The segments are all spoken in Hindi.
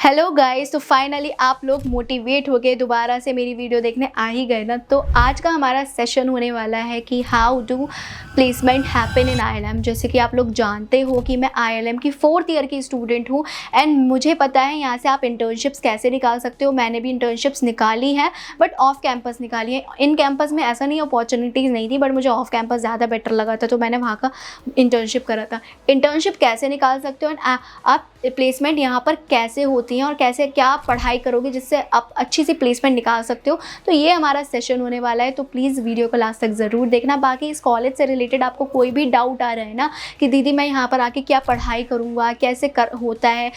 हेलो गाइस, तो फाइनली आप लोग मोटिवेट हो गए, दोबारा से मेरी वीडियो देखने आ ही गए ना। तो आज का हमारा सेशन होने वाला है कि how do placement happen in IIM। जैसे कि आप लोग जानते हो कि मैं IIM की 4th ईयर की स्टूडेंट हूँ एंड मुझे पता है यहाँ से आप इंटर्नशिप्स कैसे निकाल सकते हो। मैंने भी इंटर्नशिप्स निकाली हैं बट ऑफ कैंपस निकाली है। इन कैंपस में ऐसा नहीं अपॉर्चुनिटीज़ नहीं थी, बट मुझे ऑफ कैंपस ज़्यादा बेटर लगा था, तो मैंने वहाँ का इंटर्नशिप करा था। इंटर्नशिप कैसे निकाल सकते हो एंड आप प्लेसमेंट यहाँ पर कैसे होती हैं और कैसे क्या आप पढ़ाई करोगे जिससे आप अच्छी सी प्लेसमेंट निकाल सकते हो, तो ये हमारा सेशन होने वाला है। तो प्लीज़ वीडियो को लास्ट तक ज़रूर देखना। बाकी इस कॉलेज से रिलेटेड आपको कोई भी डाउट आ रहा है ना कि दीदी मैं यहाँ पर आके क्या पढ़ाई करूँगा, कैसे होता है,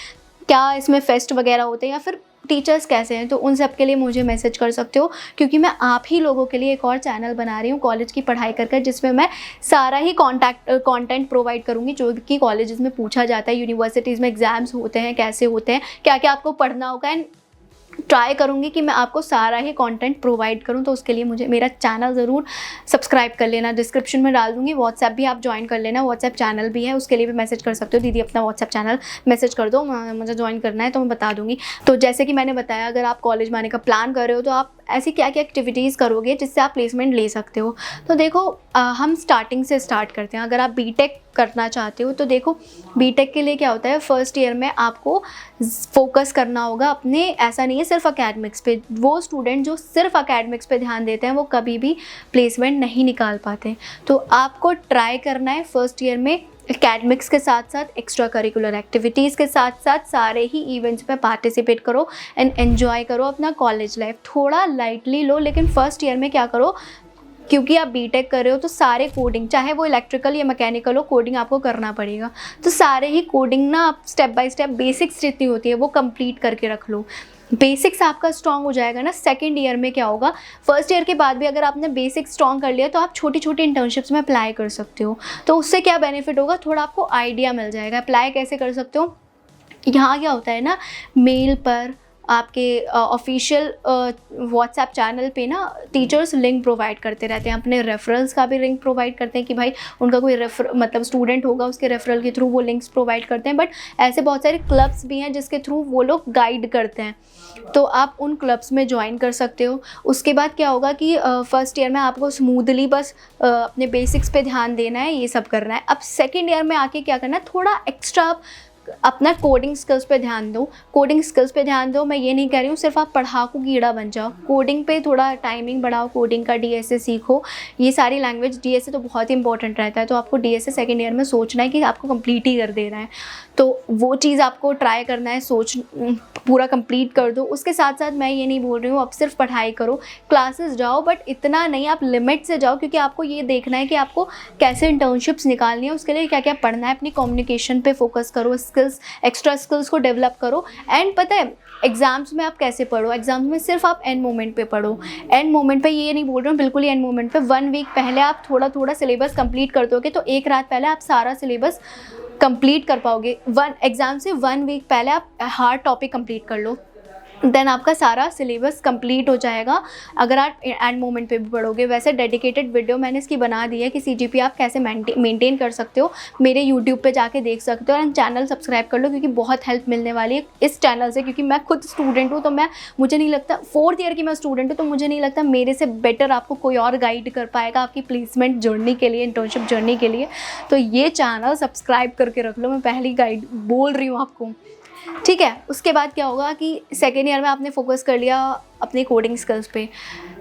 क्या इसमें फेस्ट वगैरह होते हैं या फिर टीचर्स कैसे हैं, तो उन सब के लिए मुझे मैसेज कर सकते हो, क्योंकि मैं आप ही लोगों के लिए एक और चैनल बना रही हूँ कॉलेज की पढ़ाई कर जिसमें मैं सारा ही कंटेंट प्रोवाइड करूँगी जो कि कॉलेजेस में पूछा जाता है, यूनिवर्सिटीज़ में एग्जाम्स होते हैं, कैसे होते हैं, क्या क्या आपको पढ़ना होगा। एंड ट्राई करूँगी कि मैं आपको सारा ही कंटेंट प्रोवाइड करूँ। तो उसके लिए मुझे मेरा चैनल ज़रूर सब्सक्राइब कर लेना, डिस्क्रिप्शन में डाल दूँगी। व्हाट्सएप भी आप ज्वाइन कर लेना, व्हाट्सएप चैनल भी है, उसके लिए भी मैसेज कर सकते हो, दीदी अपना व्हाट्सएप चैनल मैसेज कर दो, मुझे ज्वाइन करना है तो मैं बता दूँगी। तो जैसे कि मैंने बताया, अगर आप कॉलेज में आने का प्लान कर रहे हो तो आप ऐसी क्या क्या एक्टिविटीज़ करोगे जिससे आप प्लेसमेंट ले सकते हो। तो देखो हम स्टार्टिंग से स्टार्ट करते हैं। अगर आप बीटेक करना चाहते हो तो देखो बीटेक के लिए क्या होता है, फर्स्ट ईयर में आपको फोकस करना होगा अपने, ऐसा नहीं है सिर्फ अकेडमिक्स पे। वो स्टूडेंट जो सिर्फ अकेडमिक्स पे ध्यान देते हैं वो कभी भी प्लेसमेंट नहीं निकाल पाते। तो आपको ट्राई करना है फर्स्ट ईयर में एकेडमिक्स के साथ साथ एक्स्ट्रा करिकुलर एक्टिविटीज़ के साथ साथ सारे ही इवेंट्स में पार्टिसिपेट करो एंड एन्जॉय करो अपना कॉलेज लाइफ। थोड़ा लाइटली लो, लेकिन फर्स्ट ईयर में क्या करो, क्योंकि आप बीटेक कर रहे हो तो सारे कोडिंग, चाहे वो इलेक्ट्रिकल या मैकेनिकल हो, कोडिंग आपको करना पड़ेगा। तो सारे ही कोडिंग ना आप स्टेप बाय स्टेप बेसिक्स जितनी होती है वो कंप्लीट करके रख लो। बेसिक्स आपका स्ट्रॉन्ग हो जाएगा ना, सेकंड ईयर में क्या होगा, फर्स्ट ईयर के बाद भी अगर आपने बेसिक्स स्ट्रॉन्ग कर लिया तो आप छोटी छोटी इंटर्नशिप्स में अप्लाई कर सकते हो। तो उससे क्या बेनिफिट होगा, थोड़ा आपको आइडिया मिल जाएगा अप्लाई कैसे कर सकते हो। यहाँ क्या होता है ना, मेल पर आपके ऑफिशियल व्हाट्सएप चैनल पे ना टीचर्स लिंक प्रोवाइड करते रहते हैं, अपने रेफरल्स का भी लिंक प्रोवाइड करते हैं कि भाई उनका कोई मतलब स्टूडेंट होगा उसके रेफरल के थ्रू वो लिंक्स प्रोवाइड करते हैं। बट ऐसे बहुत सारे क्लब्स भी हैं जिसके थ्रू वो लोग गाइड करते हैं, तो आप उन क्लब्स में ज्वाइन कर सकते हो। उसके बाद क्या होगा कि फर्स्ट ईयर में आपको स्मूथली बस अपने बेसिक्स पे ध्यान देना है, ये सब करना है। अब सेकेंड ईयर में आके क्या करना है, थोड़ा एक्स्ट्रा अपना कोडिंग स्किल्स पे ध्यान दो। कोडिंग स्किल्स पे ध्यान दो, मैं ये नहीं कह रही हूँ सिर्फ आप पढ़ाकू कीड़ा बन जाओ, कोडिंग पे थोड़ा टाइमिंग बढ़ाओ, कोडिंग का DSA सीखो, ये सारी लैंग्वेज। DSA तो बहुत इंपॉर्टेंट रहता है, तो आपको DSA सेकेंड ईयर में सोचना है कि आपको कंप्लीट ही कर देना है, तो वो चीज़ आपको ट्राई करना है, पूरा कंप्लीट कर दो। उसके साथ साथ मैं ये नहीं बोल रही हूँ अब सिर्फ पढ़ाई करो, क्लासेस जाओ, बट इतना नहीं, आप लिमिट से जाओ, क्योंकि आपको ये देखना है कि आपको कैसे इंटर्नशिप्स निकालनी है, उसके लिए क्या क्या पढ़ना है। अपनी कम्युनिकेशन पे फोकस करो, स्किल्स, एक्स्ट्रा स्किल्स को डेवलप करो। एंड पता है एग्जाम्स में आप कैसे पढ़ो, एग्जाम्स में सिर्फ आप एंड मोमेंट पे पढ़ो। एंड मोमेंट पे ये नहीं बोल रही हूँ बिल्कुल ही एंड मोमेंट पे, 1 वीक पहले आप थोड़ा थोड़ा सिलेबस कंप्लीट कर दोगे तो एक रात पहले आप सारा सिलेबस कंप्लीट कर पाओगे। एग्ज़ाम से 1 वीक पहले आप हार्ड टॉपिक कंप्लीट कर लो, देन आपका सारा सिलेबस कंप्लीट हो जाएगा अगर आप एंड मोमेंट पे भी पढ़ोगे। वैसे डेडिकेटेड वीडियो मैंने इसकी बना दी है कि CGPA आप कैसे मेंटेन कर सकते हो, मेरे यूट्यूब पे जाके देख सकते हो। और चैनल सब्सक्राइब कर लो, क्योंकि बहुत हेल्प मिलने वाली है इस चैनल से, क्योंकि मैं खुद स्टूडेंट हूँ, तो मुझे नहीं लगता, 4th ईयर की मैं स्टूडेंट हूँ, तो मुझे नहीं लगता मेरे से बेटर आपको कोई और गाइड कर पाएगा आपकी प्लेसमेंट जर्नी के लिए, इंटर्नशिप जर्नी के लिए। तो ये चैनल सब्सक्राइब करके रख लो, मैं पहली गाइड बोल रही हूँ आपको, ठीक है। उसके बाद क्या होगा कि सेकेंड ईयर में आपने फोकस कर लिया अपने कोडिंग स्किल्स पे।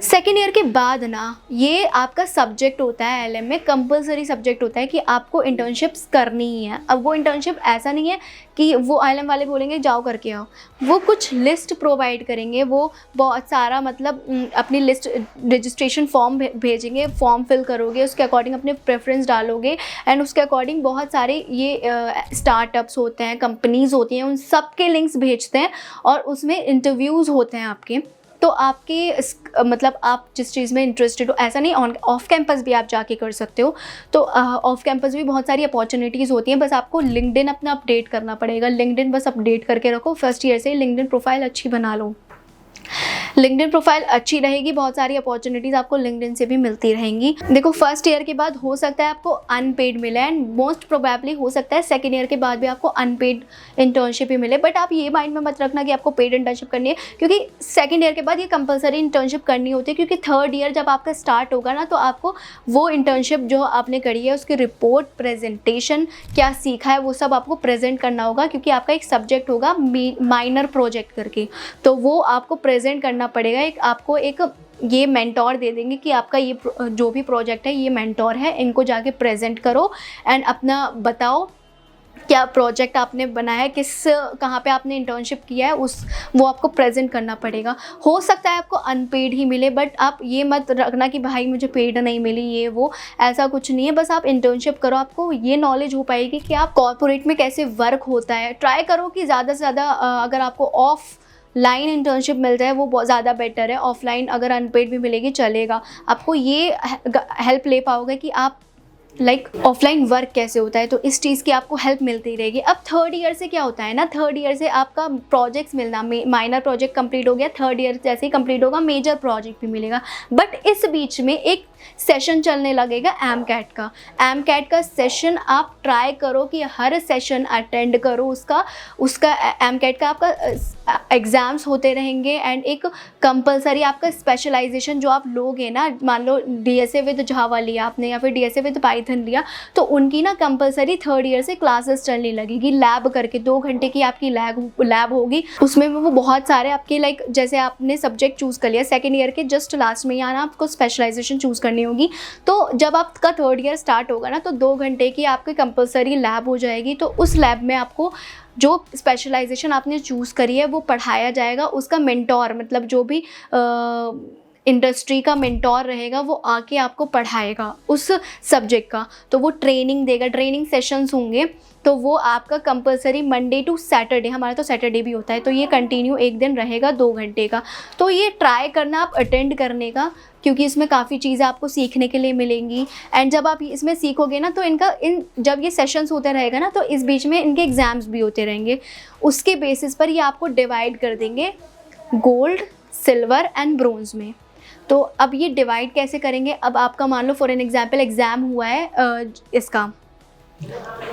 सेकेंड ईयर के बाद ना ये आपका सब्जेक्ट होता है IIM में, कंपलसरी सब्जेक्ट होता है कि आपको इंटर्नशिप्स करनी ही है। अब वो इंटर्नशिप ऐसा नहीं है कि वो IIM वाले बोलेंगे जाओ करके आओ, वो कुछ लिस्ट प्रोवाइड करेंगे, वो बहुत सारा मतलब अपनी लिस्ट रजिस्ट्रेशन फॉर्म भेजेंगे, फॉर्म फिल करोगे, उसके अकॉर्डिंग अपने प्रेफरेंस डालोगे एंड उसके अकॉर्डिंग बहुत सारे ये स्टार्टअप्स होते हैं, कंपनीज़ होती हैं, उन सब के लिंक्स भेजते हैं और उसमें इंटरव्यूज़ होते हैं आपके। तो आपके मतलब आप जिस चीज़ में इंटरेस्टेड हो, ऐसा नहीं, ऑफ कैंपस भी आप जाके कर सकते हो। तो ऑफ कैंपस भी बहुत सारी अपॉर्चुनिटीज़ होती हैं, बस आपको लिंक्डइन अपना अपडेट करना पड़ेगा। लिंक्डइन बस अपडेट करके रखो, फर्स्ट ईयर से लिंक्डइन प्रोफाइल अच्छी बना लो। लिंक्डइन प्रोफाइल अच्छी रहेगी, बहुत सारी अपॉर्चुनिटीज़ आपको लिंक्डइन से भी मिलती रहेंगी। देखो फर्स्ट ईयर के बाद हो सकता है आपको अनपेड मिले एंड मोस्ट प्रोबेबली हो सकता है सेकेंड ईयर के बाद भी आपको अनपेड इंटर्नशिप ही मिले, बट आप ये माइंड में मत रखना कि आपको पेड इंटर्नशिप करनी है, क्योंकि सेकेंड ईयर के बाद ये कंपलसरी इंटर्नशिप करनी होती है, क्योंकि थर्ड ईयर जब आपका स्टार्ट होगा ना तो आपको वो इंटर्नशिप जो आपने करी है उसकी रिपोर्ट, प्रेजेंटेशन, क्या सीखा है वो सब आपको प्रेजेंट करना होगा, क्योंकि आपका एक सब्जेक्ट होगा माइनर प्रोजेक्ट करके, तो वो आपको प्रेजेंट करना पड़ेगा। आपको एक ये मेंटोर दे देंगे कि आपका ये जो भी प्रोजेक्ट है ये मेंटोर है, इनको जाके प्रेजेंट करो एंड अपना बताओ क्या प्रोजेक्ट आपने बनाया है, कहाँ पे आपने इंटर्नशिप किया है, वो आपको प्रेजेंट करना पड़ेगा। हो सकता है आपको अनपेड ही मिले, बट आप ये मत रखना कि भाई मुझे पेड नहीं मिली ये वो, ऐसा कुछ नहीं है। बस आप इंटर्नशिप करो, आपको ये नॉलेज हो पाएगी कि आप कॉर्पोरेट में कैसे वर्क होता है। ट्राई करो कि ज़्यादा से ज़्यादा अगर आपको ऑफलाइन इंटर्नशिप मिल जाए वो बहुत ज़्यादा बेटर है। ऑफलाइन अगर अनपेड भी मिलेगी चलेगा, आपको ये हेल्प ले पाओगे कि आप ऑफलाइन वर्क कैसे होता है, तो इस चीज़ की आपको हेल्प मिलती रहेगी। अब थर्ड ईयर से क्या होता है ना, थर्ड ईयर से आपका प्रोजेक्ट्स मिलना, माइनर प्रोजेक्ट कंप्लीट हो गया, थर्ड ईयर जैसे ही कंप्लीट होगा मेजर प्रोजेक्ट भी मिलेगा। बट इस बीच में एक सेशन चलने लगेगा एमकैट का। एमकैट का सेशन आप ट्राई करो कि हर सेशन अटेंड करो, उसका एमकैट का आपका एग्ज़ाम्स होते रहेंगे एंड एक कंपलसरी आपका स्पेशलाइजेशन जो आप लोगे ना, मान लो डीएसए विद जावा लिया आपने या फिर डीएसए विद पाइथन लिया, तो उनकी ना कंपलसरी थर्ड ईयर से क्लासेस चलने लगेगी लैब करके। 2 घंटे की आपकी लैब होगी, उसमें वो बहुत सारे आपके जैसे आपने सब्जेक्ट चूज़ कर लिया सेकेंड ईयर के जस्ट लास्ट में, यहाँ ना आपको स्पेशलाइजेशन चूज़ करनी होगी। तो जब आपका थर्ड ईयर स्टार्ट होगा ना तो 2 घंटे की आपकी कंपलसरी लैब हो जाएगी। तो उस लैब में आपको जो स्पेशलाइजेशन आपने चूज़ करी है वो पढ़ाया जाएगा। उसका मेंटोर मतलब जो भी इंडस्ट्री का मेंटोर रहेगा वो आके आपको पढ़ाएगा उस सब्जेक्ट का, तो वो ट्रेनिंग देगा, ट्रेनिंग सेशंस होंगे। तो वो आपका कंपलसरी मंडे टू सैटरडे, हमारा तो सैटरडे भी होता है, तो ये कंटिन्यू एक दिन रहेगा 2 घंटे का। तो ये ट्राई करना आप अटेंड करने का, क्योंकि इसमें काफ़ी चीज़ें आपको सीखने के लिए मिलेंगी। एंड जब आप इसमें सीखोगे ना तो जब ये सेशंस होते रहेगा ना तो इस बीच में इनके एग्ज़ाम्स भी होते रहेंगे। उसके बेसिस पर ये आपको डिवाइड कर देंगे गोल्ड, सिल्वर एंड ब्रोंज़ में। तो अब ये डिवाइड कैसे करेंगे, अब आपका मान लो फॉर एन एग्जाम्पल एग्ज़ाम हुआ है इसका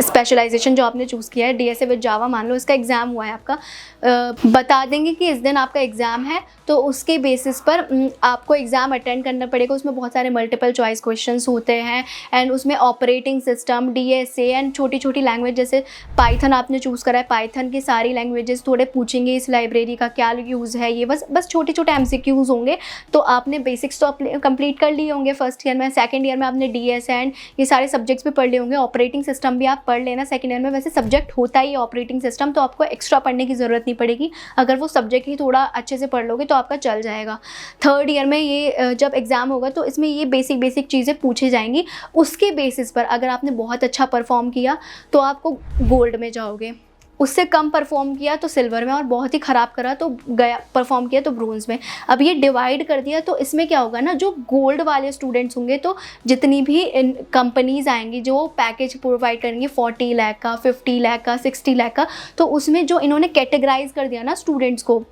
स्पेशलाइजेशन जो आपने चूज़ किया है डीएसए विद जावा, मान लो इसका एग्ज़ाम हुआ है आपका, बता देंगे कि इस दिन आपका एग्ज़ाम है, तो उसके बेसिस पर आपको एग्ज़ाम अटेंड करना पड़ेगा। उसमें बहुत सारे मल्टीपल चॉइस क्वेश्चंस होते हैं एंड उसमें ऑपरेटिंग सिस्टम, डीएसए एंड छोटी छोटी लैंग्वेज, जैसे पाइथन आपने चूज़ करा है, पाइथन की सारी लैंग्वेजेस थोड़े पूछेंगे, इस लाइब्रेरी का क्या यूज़ है, ये बस छोटे छोटे एमसीक्यूज़ होंगे। तो आपने बेसिक्स तो कंप्लीट कर लिए होंगे फर्स्ट ईयर में, सेकेंड ईयर में आपने डीएसए एंड ये सारे सब्जेक्ट्स भी पढ़ लिए होंगे। ऑपरेटिंग सिस्टम भी आप पढ़ लेना सेकेंड ईयर में, वैसे सब्जेक्ट होता ही ऑपरेटिंग सिस्टम, तो आपको एक्स्ट्रा पढ़ने की ज़रूरत नहीं पड़ेगी। अगर वो सब्जेक्ट ही थोड़ा अच्छे से पढ़ लोगे तो आपका चल जाएगा। थर्ड ईयर में ये जब एग्ज़ाम होगा तो इसमें ये बेसिक चीज़ें पूछी जाएंगी। उसके बेसिस पर अगर आपने बहुत अच्छा परफॉर्म किया तो आपको गोल्ड में जाओगे, उससे कम परफॉर्म किया तो सिल्वर में, और बहुत ही ख़राब करा तो परफॉर्म किया तो ब्रोंज़ में। अब ये डिवाइड कर दिया तो इसमें क्या होगा ना, जो गोल्ड वाले स्टूडेंट्स होंगे तो जितनी भी कंपनीज़ आएंगी जो पैकेज प्रोवाइड करेंगे 40 लाख का, 50 लाख का, 60 लाख का, तो उसमें जो इन्होंने कैटेगराइज कर दिया ना स्टूडेंट्स को,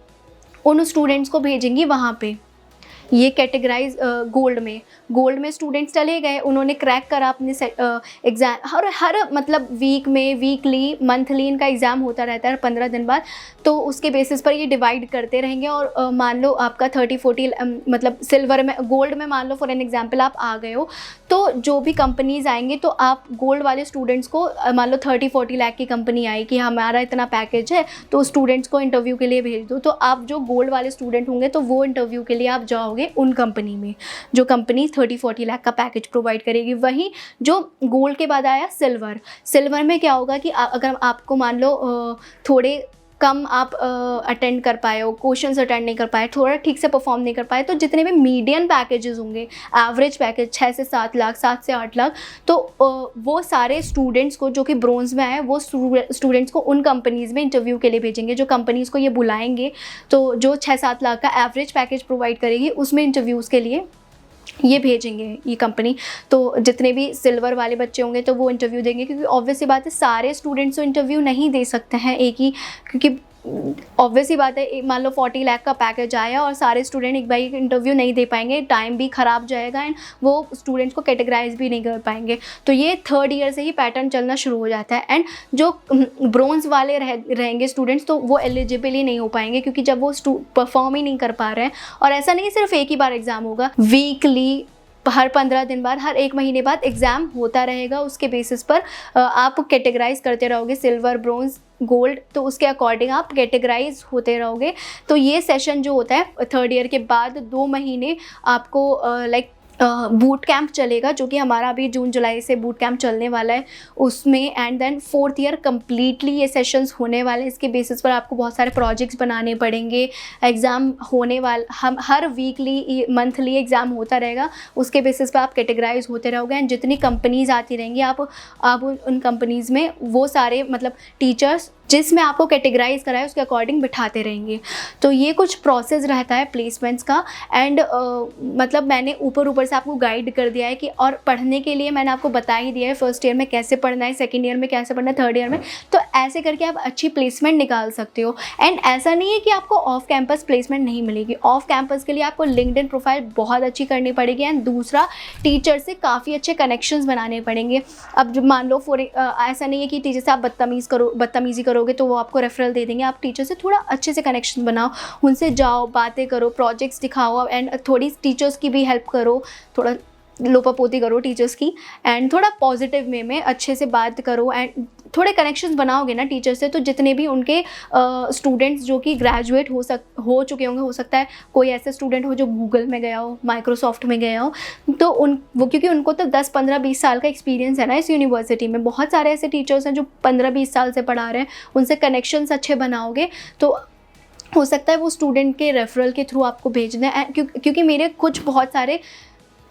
उन स्टूडेंट्स को भेजेंगी वहाँ पे। ये कैटेगराइज गोल्ड में स्टूडेंट्स चले गए, उन्होंने क्रैक करा अपने एग्ज़ाम, हर मतलब वीक में, वीकली, मंथली इनका एग्ज़ाम होता रहता है 15 दिन बाद। तो उसके बेसिस पर ये डिवाइड करते रहेंगे। और मान लो आपका 30-40 मतलब सिल्वर में, गोल्ड में मान लो फॉर एन एग्जांपल आप आ गए हो, तो जो भी कंपनीज़ आएंगे तो आप गोल्ड वाले स्टूडेंट्स को, मान लो 30-40 लाख की कंपनी आई कि हमारा इतना पैकेज है तो स्टूडेंट्स को इंटरव्यू के लिए भेज दो, तो आप जो गोल्ड वाले स्टूडेंट होंगे तो वो इंटरव्यू के लिए आप जाओगे उन कंपनी में जो कंपनी 30-40 लाख का पैकेज प्रोवाइड करेगी। वहीं जो गोल्ड के बाद आया सिल्वर में क्या होगा कि अगर आपको मान लो थोड़े कम आप अटेंड कर पाए हो, क्वेश्चंस अटेंड नहीं कर पाए, थोड़ा ठीक से परफॉर्म नहीं कर पाए, तो जितने भी मीडियन पैकेजेस होंगे, एवरेज पैकेज 6 से 7 लाख, 7 से 8 लाख, तो वो सारे स्टूडेंट्स को जो कि ब्रोंज़ में आए वो स्टूडेंट्स को उन कंपनीज़ में इंटरव्यू के लिए भेजेंगे। जो कंपनीज़ को ये बुलाएंगे तो जो 6-7 लाख का एवरेज पैकेज प्रोवाइड करेगी उसमें इंटरव्यूज़ के लिए ये भेजेंगे ये कंपनी। तो जितने भी सिल्वर वाले बच्चे होंगे तो वो इंटरव्यू देंगे, क्योंकि ऑब्वियस सी बात है सारे स्टूडेंट्स तो इंटरव्यू नहीं दे सकते हैं एक ही, क्योंकि ऑब्वियस ही बात है, मान लो 40 लाख का पैकेज आया और सारे स्टूडेंट एक बार इंटरव्यू नहीं दे पाएंगे, टाइम भी ख़राब जाएगा एंड वो स्टूडेंट्स को कैटेगराइज भी नहीं कर पाएंगे। तो ये 3rd ईयर से ही पैटर्न चलना शुरू हो जाता है। एंड जो ब्रोंज वाले रहेंगे स्टूडेंट्स, तो वो एलिजिबल ही नहीं हो पाएंगे, क्योंकि जब वो परफॉर्म ही नहीं कर पा रहे हैं। और ऐसा नहीं सिर्फ एक ही बार एग्ज़ाम होगा, वीकली, हर 15 दिन बाद, हर 1 महीने बाद एग्ज़ाम होता रहेगा। उसके बेसिस पर आप कैटेगराइज करते रहोगे, सिल्वर, ब्रोंज, गोल्ड, तो उसके अकॉर्डिंग आप कैटेगराइज होते रहोगे। तो ये सेशन जो होता है 3rd ईयर के बाद 2 महीने आपको लाइक बूट कैंप चलेगा, जो कि हमारा अभी जून जुलाई से बूट कैंप चलने वाला है उसमें। And then 4th year completely ये सेशंस होने वाले हैं। इसके बेसिस पर आपको बहुत सारे प्रोजेक्ट्स बनाने पड़ेंगे, एग्ज़ाम होने वाला, हम हर वीकली मंथली एग्ज़ाम होता रहेगा। उसके बेसिस पर आप कैटेगराइज होते रहोगे एंड जितनी कंपनीज़ आती रहेंगी, आप उन कंपनीज़ में वो सारे मतलब टीचर्स जिसमें आपको कैटेगराइज कराए उसके अकॉर्डिंग बिठाते रहेंगे। तो ये कुछ प्रोसेस रहता है प्लेसमेंट्स का। एंड मतलब मैंने ऊपर से आपको गाइड कर दिया है कि, और पढ़ने के लिए मैंने आपको बता ही दिया है 1st ईयर में कैसे पढ़ना है, 2nd ईयर में कैसे पढ़ना है, 3rd ईयर में। तो ऐसे करके आप अच्छी प्लेसमेंट निकाल सकते हो। एंड ऐसा नहीं है कि आपको ऑफ कैंपस प्लेसमेंट नहीं मिलेगी। ऑफ कैंपस के लिए आपको लिंक्डइन प्रोफाइल बहुत अच्छी करनी पड़ेगी एंड दूसरा, टीचर से काफ़ी अच्छे कनेक्शंस बनाने पड़ेंगे। अब जो मान लो ऐसा नहीं है कि टीचर से आप बदतमीज़ी करोगे तो वो आपको रेफरल दे देंगे। आप टीचर से थोड़ा अच्छे से कनेक्शन बनाओ, उनसे जाओ, बातें करो, प्रोजेक्ट्स दिखाओ एंड थोड़ी टीचर्स की भी हेल्प करो, थोड़ा लोपापोती करो टीचर्स की एंड थोड़ा पॉजिटिव वे में अच्छे से बात करो। एंड थोड़े कनेक्शंस बनाओगे ना टीचर से, तो जितने भी उनके स्टूडेंट्स जो कि ग्रेजुएट हो चुके होंगे, हो सकता है कोई ऐसे स्टूडेंट हो जो गूगल में गया हो, माइक्रोसॉफ्ट में गया हो, तो वो क्योंकि उनको तो 10, 15, 20 साल का एक्सपीरियंस है ना इस यूनिवर्सिटी में। बहुत सारे ऐसे टीचर्स हैं जो 15, 20 साल से पढ़ा रहे हैं, उनसे कनेक्शंस अच्छे बनाओगे तो हो सकता है वो स्टूडेंट के रेफरल के थ्रू आपको भेज दें। क्योंकि मेरे कुछ बहुत सारे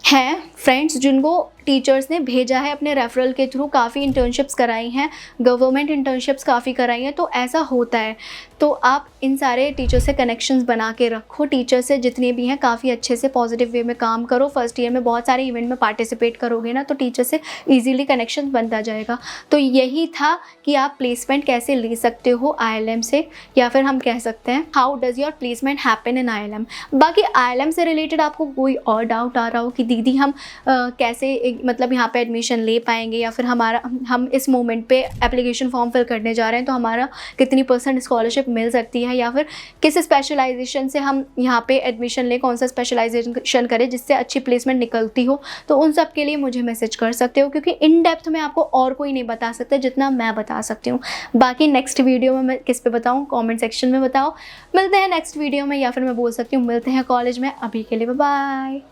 हैं फ्रेंड्स जिनको टीचर्स ने भेजा है अपने रेफरल के थ्रू, काफ़ी इंटर्नशिप्स कराई हैं, गवर्नमेंट इंटर्नशिप्स काफ़ी कराई हैं। तो ऐसा होता है। तो आप इन सारे टीचर से कनेक्शंस बना के रखो, टीचर से जितने भी हैं काफ़ी अच्छे से पॉजिटिव वे में काम करो। 1st ईयर में बहुत सारे इवेंट में पार्टिसिपेट करोगे ना, तो टीचर से ईजिली कनेक्शन बनता जाएगा। तो यही था कि आप प्लेसमेंट कैसे ले सकते हो ILM से, या फिर हम कह सकते हैं how does your placement happen in ILM। बाकी ILM से रिलेटेड आपको कोई और डाउट आ रहा हो कि दीदी हम कैसे मतलब यहाँ पे एडमिशन ले पाएंगे, या फिर हम इस मोमेंट पे एप्लीकेशन फॉर्म फिल करने जा रहे हैं तो हमारा कितनी % स्कॉलरशिप मिल सकती है, या फिर किस स्पेशलाइजेशन से हम यहाँ पे एडमिशन लें, कौन सा स्पेशलाइजेशन करें जिससे अच्छी प्लेसमेंट निकलती हो, तो उन सब के लिए मुझे मैसेज कर सकते हो, क्योंकि इन डेप्थ में आपको और कोई नहीं बता सकता जितना मैं बता सकती हूँ। बाकी नेक्स्ट वीडियो में मैं किस पे बताऊँ, कॉमेंट सेक्शन में बताओ। मिलते हैं नेक्स्ट वीडियो में, या फिर मैं बोल सकती हूँ मिलते हैं कॉलेज में। अभी के लिए बाय बाय।